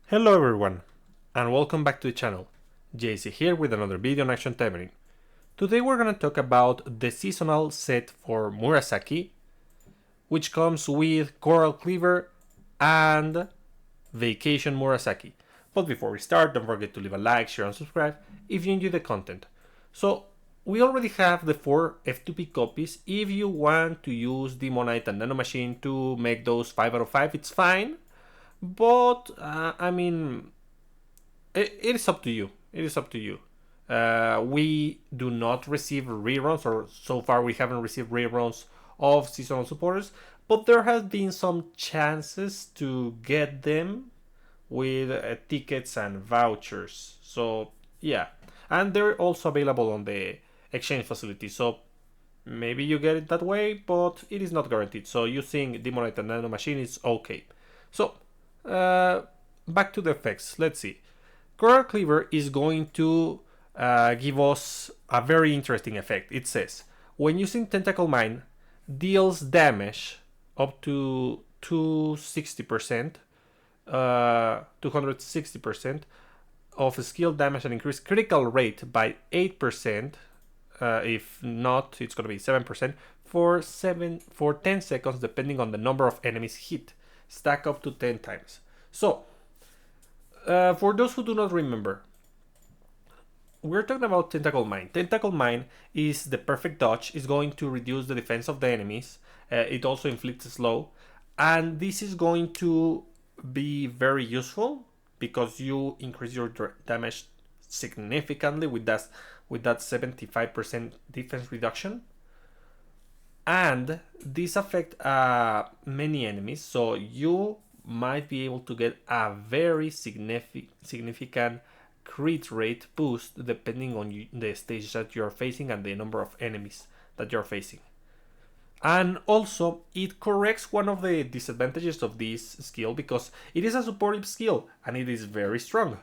Hello everyone, and welcome back to the channel. JC here with another video on Action Taimanin. Today we're gonna talk about the seasonal set for Murasaki, which comes with Coral Cleaver and Vacation Murasaki. But before we start, don't forget to leave a like, share and subscribe if you enjoy the content. So, we already have the 4 F2P copies. If you want to use Demonite and Nanomachine to make those 5 out of 5, it's fine. But it is up to you. It is up to you. We do not receive reruns, or so far we haven't received reruns of seasonal supporters, but there has been some chances to get them with tickets and vouchers. So yeah, and they're also available on the exchange facility. So maybe you get it that way, but it is not guaranteed. So using Demonite and Nanomachine is okay. So back to the effects. Let's see. Coral Cleaver is going to give us a very interesting effect. It says, when using Tentacle Mine, deals damage up to 260%, 260% of skill damage and increase critical rate by 8%. If not, it's going to be 7% for 10 seconds, depending on the number of enemies hit. Stack up to 10 times. So, for those who do not remember, we're talking about Tentacle Mine. Tentacle Mine is the perfect dodge. It's going to reduce the defense of the enemies. It also inflicts slow. And this is going to be very useful because you increase your damage significantly with that 75% defense reduction. And this affects many enemies, so you might be able to get a very significant crit rate boost depending on the stage that you're facing and the number of enemies that you're facing. And also, it corrects one of the disadvantages of this skill because it is a supportive skill and it is very strong,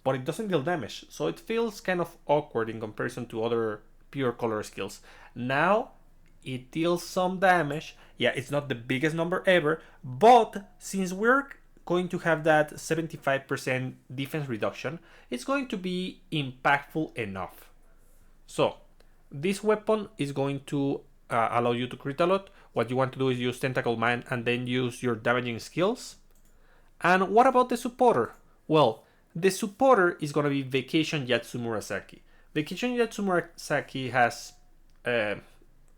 but it doesn't deal damage, so it feels kind of awkward in comparison to other pure color skills. Now, it deals some damage. Yeah, it's not the biggest number ever, but since we're going to have that 75% defense reduction, it's going to be impactful enough. So, this weapon is going to allow you to crit a lot. What you want to do is use Tentacle Mine and then use your damaging skills. And what about the supporter? Well, the supporter is going to be Vacation Yatsu Murasaki. Vacation Yatsu Murasaki has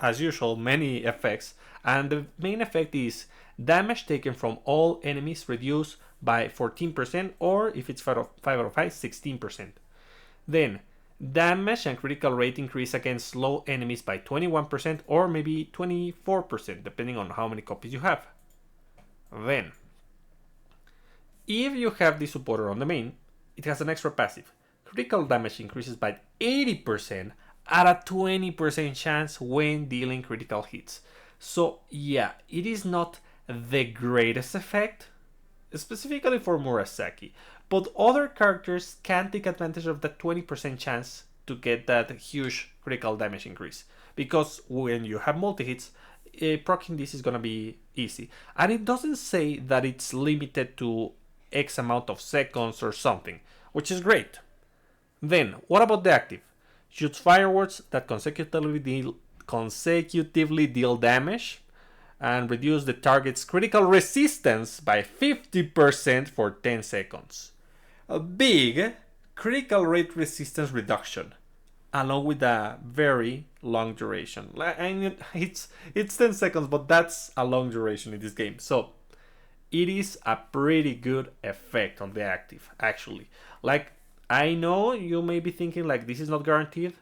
as usual, many effects, and the main effect is damage taken from all enemies reduced by 14%, or if it's 5 out of 5, 16%. Then, damage and critical rate increase against slow enemies by 21%, or maybe 24%, depending on how many copies you have. Then, if you have the supporter on the main, it has an extra passive. Critical damage increases by 80%, at a 20% chance when dealing critical hits. So yeah, it is not the greatest effect, specifically for Murasaki, but other characters can take advantage of that 20% chance to get that huge critical damage increase, because when you have multi-hits, proccing this is gonna be easy. And it doesn't say that it's limited to X amount of seconds or something, which is great. Then, what about the active? Shoots fireworks that consecutively deal damage and reduce the target's critical resistance by 50% for 10 seconds. A big critical rate resistance reduction, along with a very long duration. It's 10 seconds, but that's a long duration in this game. So it is a pretty good effect on the active, actually. Like, I know you may be thinking like this is not guaranteed,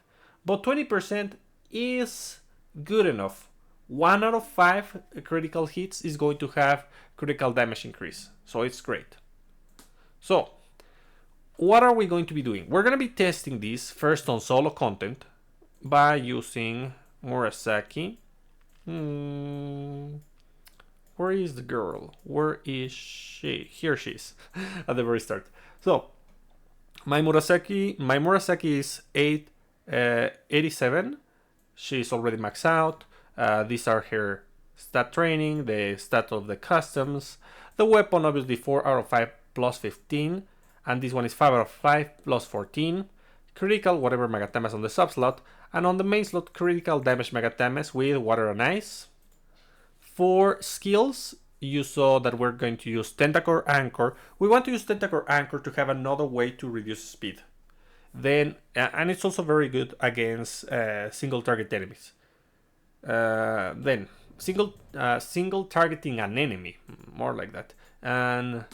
but 20% is good enough. 1 out of 5 critical hits is going to have critical damage increase, so it's great. So, what are we going to be doing? We're going to be testing this first on solo content by using Murasaki. Where is the girl? Where is she? Here she is at the very start. So, my Murasaki is 87. She's already maxed out. These are her stat training, the stat of the customs. The weapon, obviously, 4 out of 5 plus 15. And this one is 5 out of 5 plus 14. Critical, whatever Megatamas on the sub slot. And on the main slot, critical damage Megatamas with Water and Ice. For skills, you saw that we're going to use Tentacore Anchor. We want to use Tentacore Anchor to have another way to reduce speed. Then, and it's also very good against single target enemies. Then, single targeting an enemy, more like that. And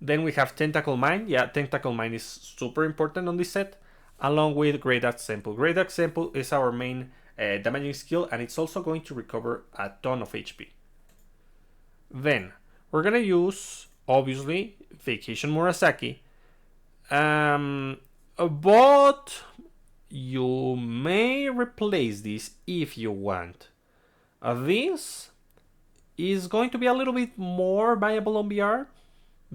then we have Tentacle Mine. Yeah, Tentacle Mine is super important on this set, along with Great Example. Great Example is our main damaging skill, and it's also going to recover a ton of HP. Then, we're gonna use, obviously, Vacation Murasaki. But you may replace this if you want. This is going to be a little bit more viable on BR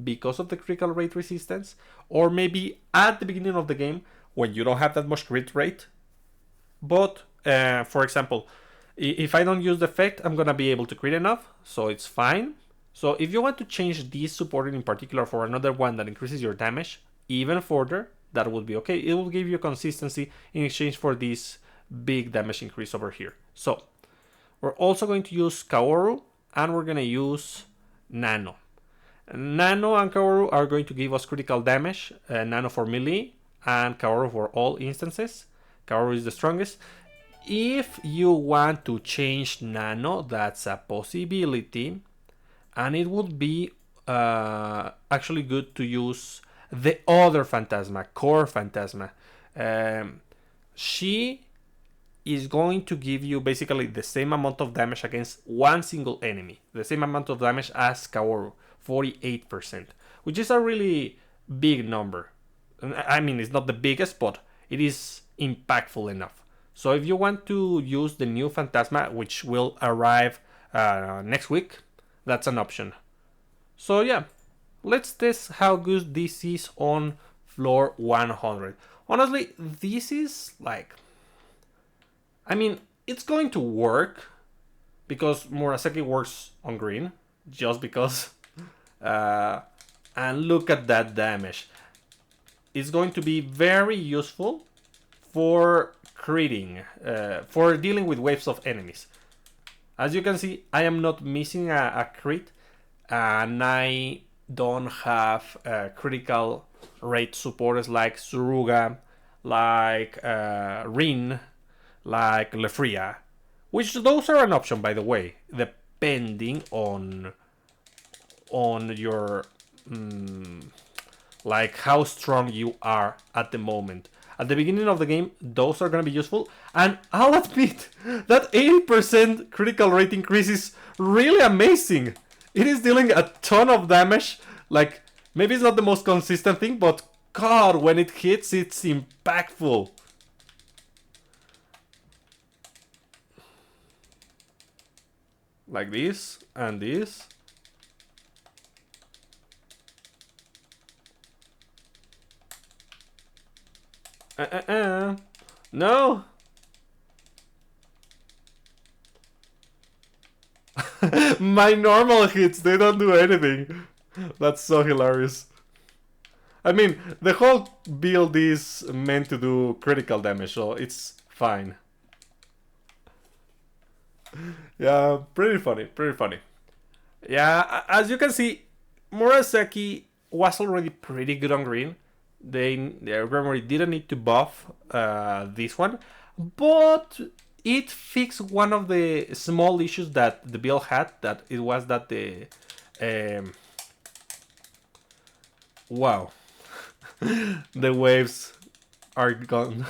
because of the critical rate resistance, or maybe at the beginning of the game when you don't have that much crit rate. But for example, if I don't use the effect, I'm gonna be able to crit enough, so it's fine. So if you want to change this support in particular for another one that increases your damage even further, that would be okay. It will give you consistency in exchange for this big damage increase over here. So we're also going to use Kaoru, and we're going to use Nano. Nano and Kaoru are going to give us critical damage. Nano for melee and Kaoru for all instances. Kaoru is the strongest. If you want to change Nano, that's a possibility. And it would be actually good to use the other Phantasma, Core Phantasma. She is going to give you basically the same amount of damage against one single enemy. The same amount of damage as Kaoru, 48%, which is a really big number. I mean, it's not the biggest, but it is impactful enough. So if you want to use the new Phantasma, which will arrive next week, that's an option. So yeah, let's test how good this is on floor 100. Honestly, this is like... I mean, it's going to work because Murasaki works on green, just because. And look at that damage. It's going to be very useful for critting, for dealing with waves of enemies. As you can see, I am not missing a crit, and I don't have critical rate supporters like Suruga, like Rin, like Lefria, which those are an option, by the way, depending on your like how strong you are at the moment. At the beginning of the game, those are going to be useful, and I'll admit that 80% critical rate increase is really amazing. It is dealing a ton of damage. Like, maybe it's not the most consistent thing, but god, when it hits, it's impactful. Like this, and this. No! My normal hits, they don't do anything. That's so hilarious. I mean, the whole build is meant to do critical damage, so it's fine. Yeah, pretty funny, pretty funny. Yeah, as you can see, Murasaki was already pretty good on green. Their memory didn't need to buff this one, but it fixed one of the small issues that the build had. That it was that the wow, the waves are gone.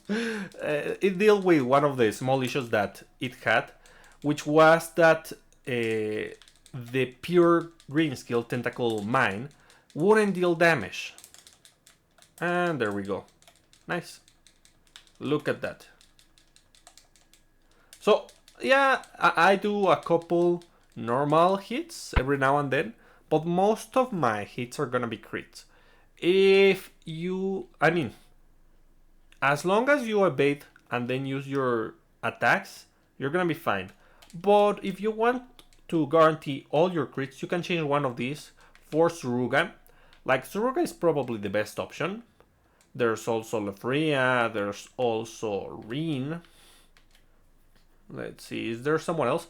It dealt with one of the small issues that it had, which was that the pure green skill Tentacle Mine wouldn't deal damage. And there we go. Nice. Look at that. So, yeah, I do a couple normal hits every now and then, but most of my hits are gonna be crits. If you... I mean, as long as you evade and then use your attacks, you're gonna be fine. But if you want to guarantee all your crits, you can change one of these for Suruga. Like, Suruga is probably the best option. There's also Lefria, there's also Rin. Let's see, is there someone else?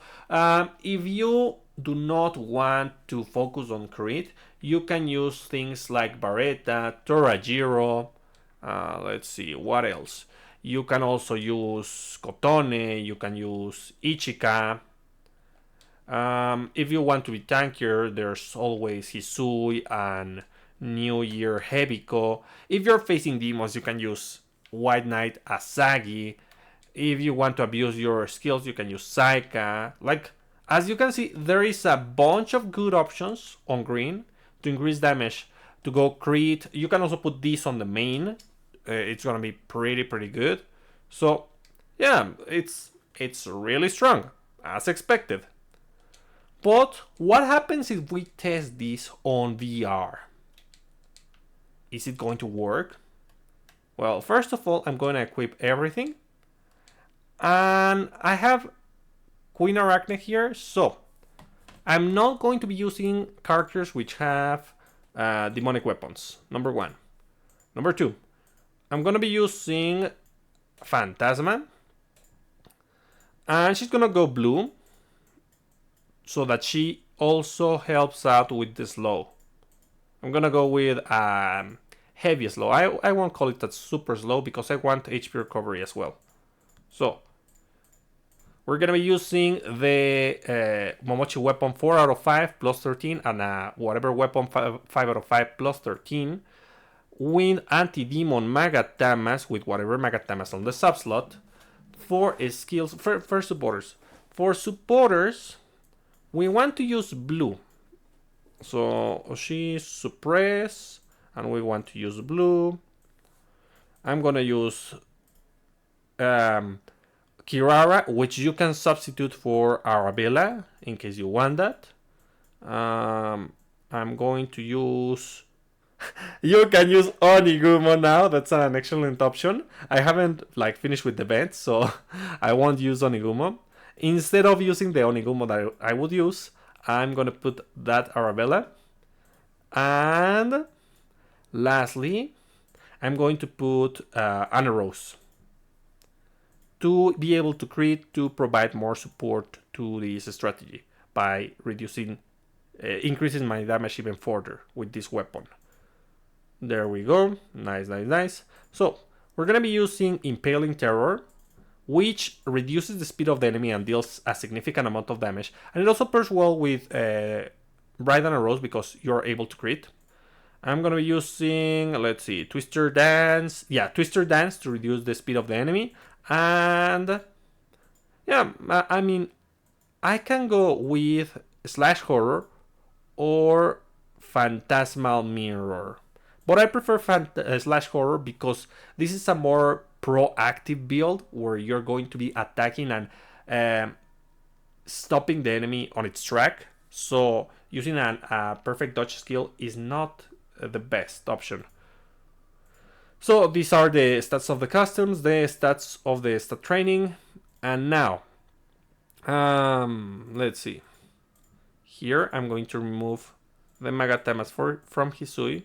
If you do not want to focus on crit, you can use things like Barretta, Torajiro. Let's see, what else? You can also use Kotone, you can use Ichika. If you want to be tankier, there's always Hisui and New Year Hebiko. If you're facing demons, you can use White Knight Asagi. If you want to abuse your skills, you can use Saika. Like, as you can see, there is a bunch of good options on green to increase damage, to go crit. You can also put this on the main. It's gonna be pretty good. So, yeah, it's really strong, as expected. But what happens if we test this on VR? Is it going to work? Well, first of all, I'm going to equip everything. And I have Queen Arachne here, so I'm not going to be using characters which have demonic weapons, number one. Number two, I'm going to be using Phantasma. And she's going to go blue, so that she also helps out with the slow. I'm going to go with heavy slow. I won't call it that super slow because I want HP recovery as well. So, we're going to be using the Momochi weapon 4 out of 5 plus 13 and whatever weapon 5 out of 5 plus 13. With anti-demon Magatamas with whatever Magatamas on the sub-slot. For skills, for supporters. For supporters, we want to use blue. So she suppress, and we want to use blue. I'm going to use Kirara, which you can substitute for Arabella in case you want that. I'm going to use... You can use Onigumo now. That's an excellent option. I haven't finished with the vent, so I won't use Onigumo. Instead of using the Onigumo that I would use, I'm going to put that Arabella. And lastly, I'm going to put Ana Rose to be able to crit, to provide more support to this strategy by increasing my damage even further with this weapon. There we go. Nice. So, we're going to be using Impaling Terror, which reduces the speed of the enemy and deals a significant amount of damage. And it also pairs well with Bright Ana Rose because you're able to crit. I'm going to be using, let's see, Twister Dance. Yeah, Twister Dance to reduce the speed of the enemy. And yeah, I mean, I can go with Slash Horror or Phantasmal Mirror. But I prefer Slash Horror because this is a more proactive build where you're going to be attacking and stopping the enemy on its track. So using a perfect dodge skill is not the best option. So these are the stats of the customs, the stats of the stat training. And now, let's see. Here I'm going to remove the Magatamas from Hisui.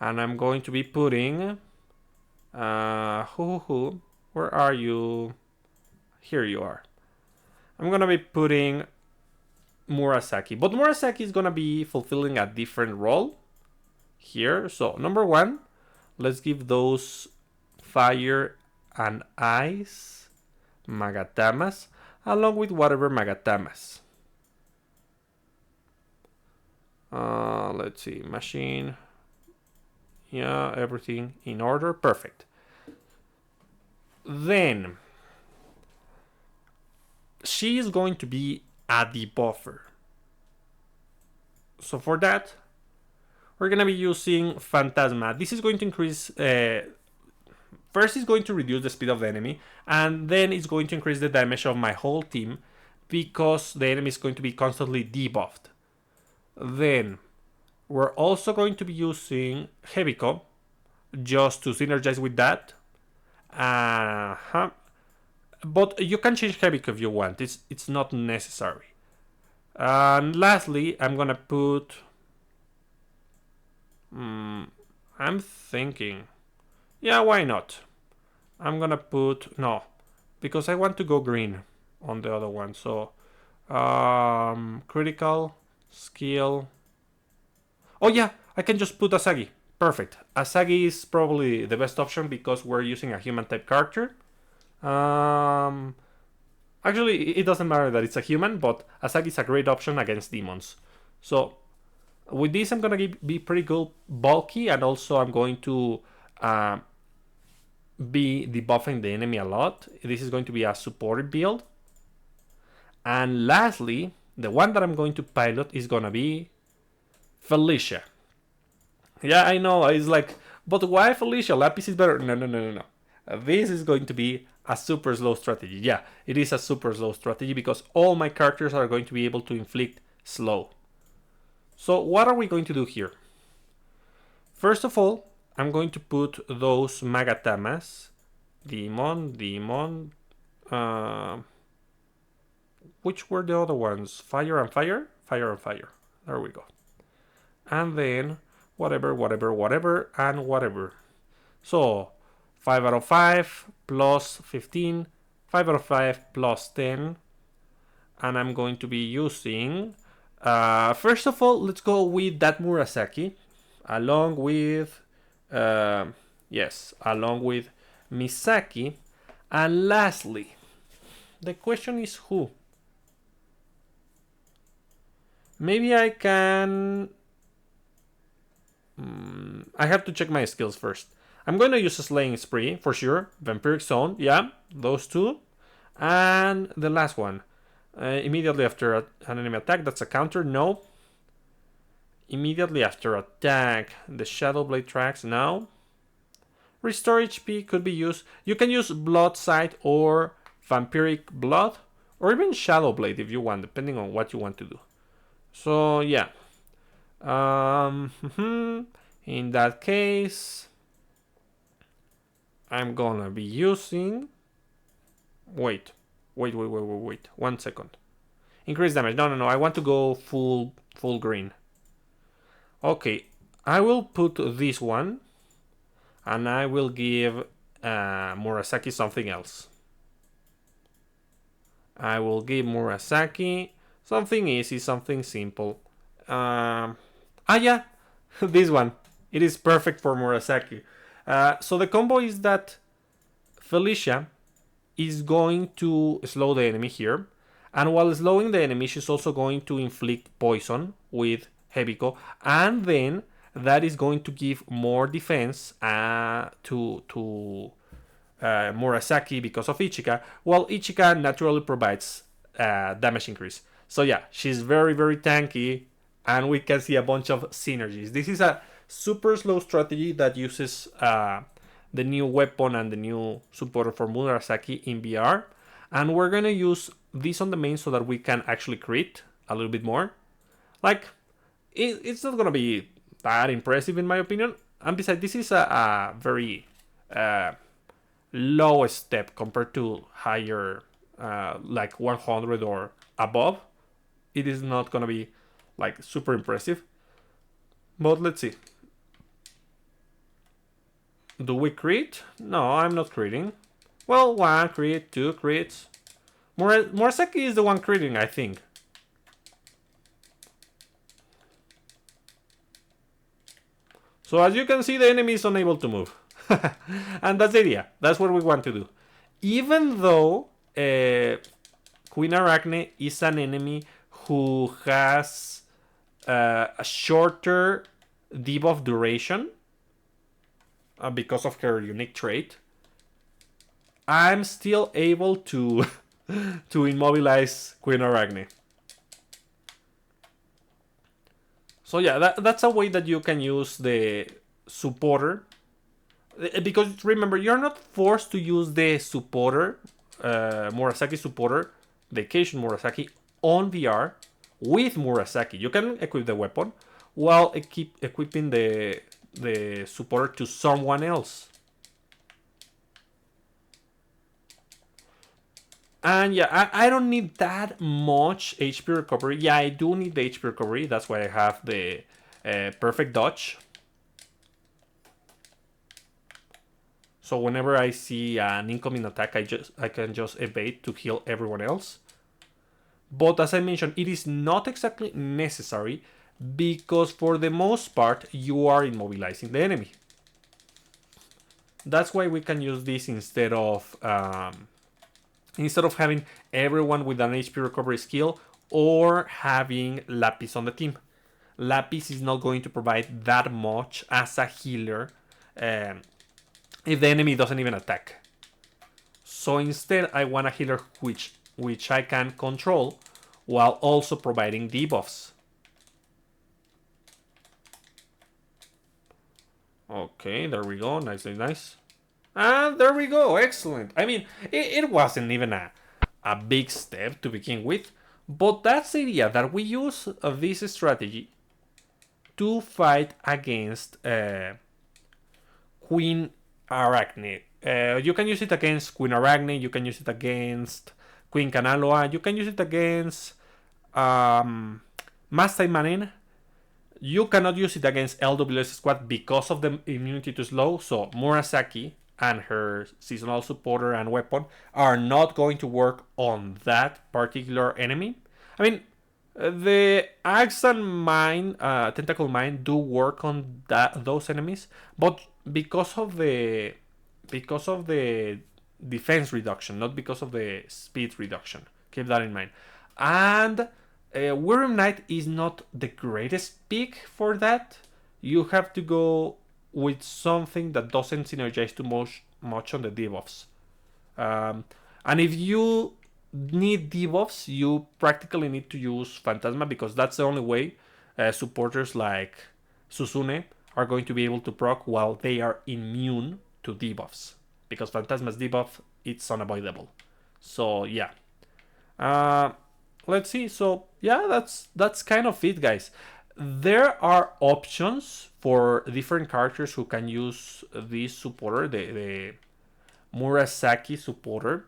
And I'm going to be putting... where are you? Here you are. I'm going to be putting Murasaki. But Murasaki is going to be fulfilling a different role here. So, number one, let's give those fire and ice Magatamas along with whatever Magatamas. Let's see. Machine... Yeah, everything in order. Perfect. Then, she is going to be a debuffer. So for that, we're going to be using Phantasma. This is going to increase... first, it's going to reduce the speed of the enemy. And then it's going to increase the damage of my whole team because the enemy is going to be constantly debuffed. Then... we're also going to be using Hebiko just to synergize with that. But you can change Hebiko if you want. It's not necessary. And lastly, I'm gonna put I'm thinking. Yeah, why not? I'm gonna put no, because I want to go green on the other one. So critical skill. Oh yeah, I can just put Asagi. Perfect. Asagi is probably the best option because we're using a human type character. Um, Actually, it doesn't matter that it's a human, but Asagi is a great option against demons. So with this, I'm gonna be pretty good bulky, and also I'm going to uh, be debuffing the enemy a lot. This is going to be a supported build. And lastly, the one that I'm going to pilot is gonna be Felicia. Yeah, I know. It's like, but why Felicia? Lapis is better. No, no, no, no, no. This is going to be a super slow strategy. Yeah, it is a super slow strategy because all my characters are going to be able to inflict slow. So what are we going to do here? First of all, I'm going to put those Magatamas. Demon. Uh, which were the other ones? Fire and fire? Fire and fire. There we go. And then whatever, and whatever. So 5 out of 5 plus 15, 5 out of 5 plus 10. And I'm going to be using, first of all, let's go with that Murasaki, along with, along with Misaki. And lastly, the question is who? Maybe I can... I have to check my skills first. I'm going to use a Slaying Spree, for sure. Vampiric Zone, yeah, those two. And the last one. Immediately after an enemy attack, that's a counter, no. Immediately after attack, the Shadow Blade tracks, no. Restore HP could be used. You can use Blood Sight or Vampiric Blood, or even Shadow Blade if you want, depending on what you want to do. So, yeah. In that case, I'm gonna be using... Wait. 1 second. Increase damage. No. I want to go full green. Okay. I will put this one. And I will give Murasaki something else. I will give Murasaki something easy, something simple. Yeah. This one. It is perfect for Murasaki. So the combo is that Felicia is going to slow the enemy here. And while slowing the enemy, she's also going to inflict poison with Hebiko. And then that is going to give more defense to Murasaki because of Ichika. While Ichika naturally provides damage increase. So yeah, she's very, very tanky. And we can see a bunch of synergies. This is a super slow strategy that uses the new weapon and the new supporter for Murasaki in VR. And we're going to use this on the main so that we can actually crit a little bit more. Like, it's not going to be that impressive in my opinion. And besides, this is a very low step compared to higher, like 100 or above. It is not going to be like super impressive. But let's see. Do we crit? No, I'm not critting. Well, 1 crit, 2 crits. Murasaki is the one critting, I think. So as you can see, the enemy is unable to move. And that's the idea. That's what we want to do. Even though Queen Arachne is an enemy who has a shorter debuff duration because of her unique trait, I'm still able to to immobilize Queen Arachne. So yeah, that's a way that you can use the supporter. Because remember, you're not forced to use the supporter, Murasaki supporter, the occasion Murasaki, on VR with Murasaki. You can equip the weapon while equipping the supporter to someone else. And yeah, I don't need that much HP recovery. Yeah, I do need the HP recovery. That's why I have the perfect dodge. So whenever I see an incoming attack, I can just evade to heal everyone else. But as I mentioned, it is not exactly necessary because for the most part you are immobilizing the enemy. That's why we can use this instead of having everyone with an HP recovery skill or having Lapis on the team. Lapis is not going to provide that much as a healer if the enemy doesn't even attack. So instead, I want a healer which I can control while also providing debuffs. Okay, there we go. Nicely nice. And there we go. Excellent. I mean, it wasn't even a big step to begin with, but that's the idea, that we use this strategy to fight against Queen Arachne. You can use it against Queen Arachne, you can use it against Queen Kanaloa, you can use it against Mas Taimanin. You cannot use it against LWS Squad because of the immunity to slow, so Murasaki and her seasonal supporter and weapon are not going to work on that particular enemy. I mean, the Axe and Mine, Tentacle Mine do work on those enemies, but because of the defense reduction, not because of the speed reduction. Keep that in mind. And Worm Knight is not the greatest pick for that. You have to go with something that doesn't synergize too much on the debuffs. And if you need debuffs, you practically need to use Phantasma because that's the only way supporters like Susune are going to be able to proc while they are immune to debuffs. Because Phantasma's debuff, it's unavoidable. So yeah. Let's see. So yeah, that's kind of it, guys. There are options for different characters who can use this supporter, the Murasaki supporter.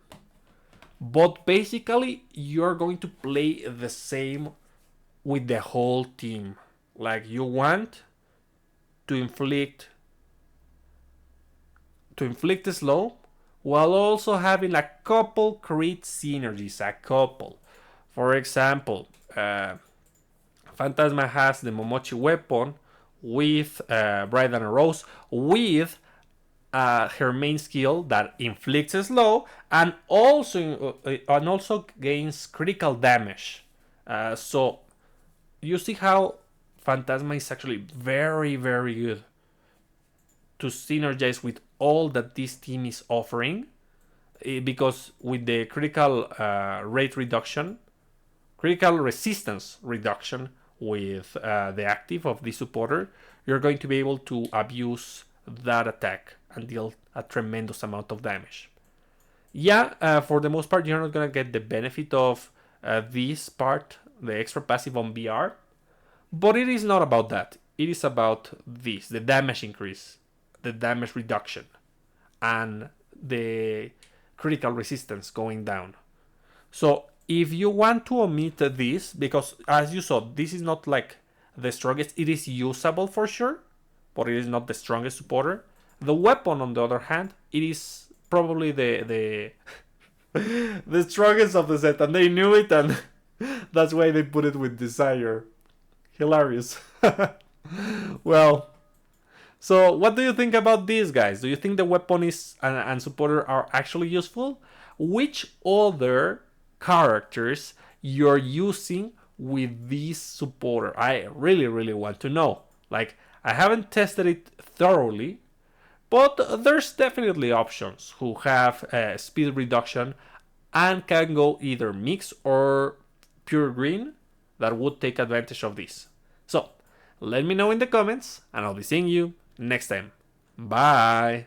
But basically, you're going to play the same with the whole team. Like, you want to inflict slow while also having a couple crit synergies. A couple. For example, Phantasma has the Momochi weapon with Bride and a Rose with her main skill that inflicts slow and also gains critical damage. So you see how Phantasma is actually very, very good to synergize with all that this team is offering, because with the critical critical resistance reduction with the active of the supporter, you're going to be able to abuse that attack and deal a tremendous amount of damage. Yeah, for the most part, you're not going to get the benefit of this part, the extra passive on BR, but it is not about that. It is about this, the damage increase, the damage reduction, and the critical resistance going down. So if you want to omit this, because as you saw, this is not like the strongest, it is usable for sure, but it is not the strongest supporter. The weapon, on the other hand, it is probably the the strongest of the set, and they knew it, and that's why they put it with Desire. Hilarious. Well, so what do you think about these guys? Do you think the weapon is and supporter are actually useful? Which other characters you're using with this supporter? I really, really want to know. Like, I haven't tested it thoroughly, but there's definitely options who have speed reduction and can go either mix or pure green that would take advantage of this. So let me know in the comments, and I'll be seeing you next time. Bye.